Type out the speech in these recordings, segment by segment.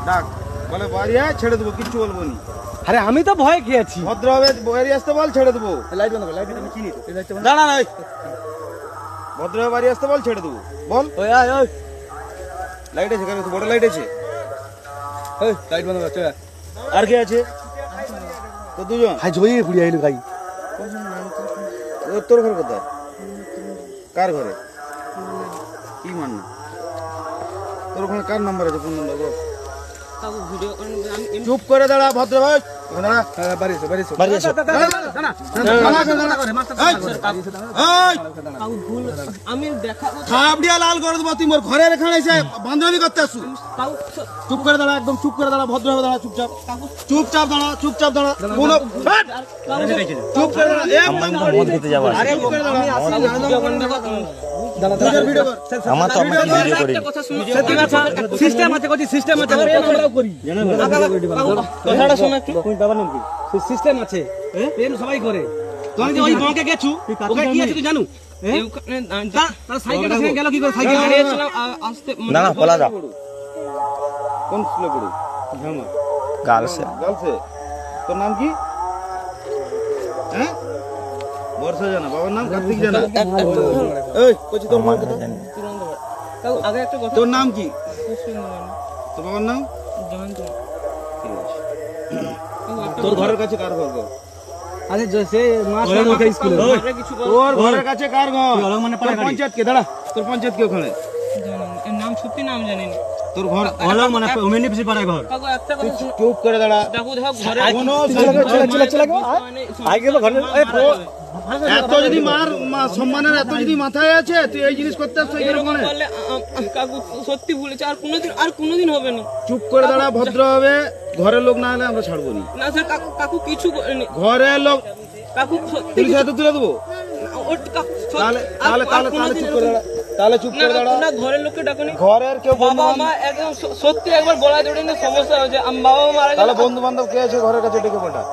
ডাক বলে বাড়ি আয় ছেড়ে দেবো, কিচ্ছু বলবো নি। আরে আমি তো ভয় খেয়েছি। ভদ্রভাবে বাড়ি আসতে বল, ছেড়ে দেবো। লাইট বন্ধ কর, লাইট আমি চিনি তো। দাঁড়া নাই, ভদ্রভাবে বাড়ি আসতে বল, ছেড়ে দেবো। বল ওই আয় ওই লাইট আছে, কেন বড় লাইট আছে। ওই লাইট বন্ধ কর, চল। আর কে আছে? তো দুজন। হাই জয়ী ঘুরে আইলো ভাই। তোর ঘর কোথায়? কার ঘরে? কি মান না তোর ওখানে কার নাম্বার আছে? ফোন নাম্বার বল। চুপ করে দাঁড়া ভদ্রভাবে, দাঁড়া। বাড়ি এসো, বাড়ি এসো। লাল করে দেবো, তুই মোর ঘরের এখানে এসে বান্ধবী করতে আসু। চুপ করে দাঁড়া, একদম চুপ করে দাঁড়া, ভদ্রভাবে দাঁড়া, চুপচাপ চুপচাপ দাঁড়া, চুপচাপ দাঁড়া। চুপ করে দাঁড়া, মদ খেতে যাবো। আরে চুপ করে দাঁড়া। আমার তো ভিডিও করি। সিস্টেম আছে, কই সিস্টেম আছে। আমরাও করি। কথাটা শোন একটু। কই বাবার নাম কি? সিস্টেম আছে। প্রেম সবাই করে। তুই যে ওই মাকে গেছু, ওকে কি আছে তুই জানু? তার সাইকেলটা সঙ্গে গেল কি করে? সাইকেল হারিয়েছিলাম আসতে। না না বলা যাও। কোন স্কুলে পড়ো? ঝামা গার্লসে। গার্লসে। তোর নাম কি? হ্যাঁ, বর্ষা জানা। বাবার নাম কার্তিক জানা। এই কচি তোর নাম কি? আগে একটা কথা। তোর নাম কি? তোর বাবার নাম? তোর ঘরের কাছে কার ঘর? আরে সে মাস মুখে স্কুলে। তোর ঘরের কাছে কার ঘর? তোর পঞ্চায়েত কে? দাঁড়া, তোর পঞ্চায়েত কে ওখানে? নাম সত্যি নাম জানি না। তোর ঘর হলো মানে মিনিপিসি পাড়ায় ঘর। কাকু একটা কথা শুনো। চুপ করে দাঁড়া। দেখো ঘরে কোনো চলে আই গেল ঘরে। এত যদি সম্মানের এত যদি মাথায় আছে, তুই এই জিনিস করতে আসছিস এরকম করলে কাকু সত্যি ভুলেছে, আর কোনোদিন হবে না। চুপ করে দাঁড়া, ভদ্র হবে। ঘরের লোক না হলে আমরা ছাড়বো নি। না স্যার, কাকু কিছু করেনি। ঘরের লোক কাকু সত্যি পুলিশ হাতে তুলে দেবো। তাহলে তাহলে তাহলে তাহলে চুপ করে দাঁড়া, তাহলে চুপ করে দাঁড়া। না ঘরের লোককে ডাকুনি। ঘরের কেউ বন্ধু বাবা মা একদম সত্যি একবার গলায় দড়ি নিয়ে সমস্যা হয়েছে। বাবা মা মারা তাহলে গেলে বন্ধু বান্ধব কে আছে ঘরের কাছে ডেকে পাঠা।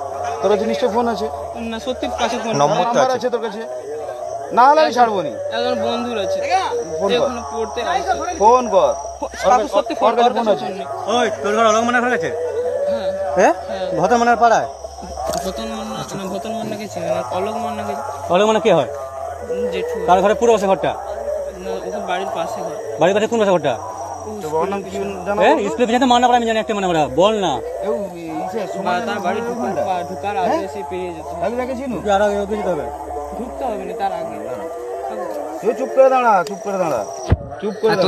তোর কাছে নিশ্চয় ফোন আছে, না সত্যি কাছে ফোন নম্বর তো নাম্বার আছে। আছে তোর কাছে। না হলে আমি ছাড়বো নি। একজন বন্ধুর আছে, ফোন কর, এখানে পড়তে আসে। ফোন কর। কাকু সত্যি ফোন ওর কাছে ফোন আছে। ওই তোর ঘর অলগ মনে ঘর আছে? হ্যাঁ হ্যাঁ ভতন মনের পাড়ায়। ভতন মান্নাকে চিনি না, অলোক মান্নাকে অলগ মানে কে হয়? জেঠু। তার ঘরে পুরো বসে ঘরটা। না, ওকে বাড়ির পাশে ঘর। বাড়ির পাশে কোন বসে ঘরটা? তোর বাবার নাম কি জানো? হ্যাঁ স্কুলে পিছনে মানা পড়া আমি জানি একটা মানে ওরা বল না। তার বাড়ি ঢুকার আগে এসে পেরিয়ে যেত। তাহলে দেখেছি নু। আর আগে ওকে যেতে হবে। ঢুকতে হবে না তার আগে। তুই চুপ করে দাঁড়া, চুপ করে দাঁড়া, চুপ করে দাঁড়া।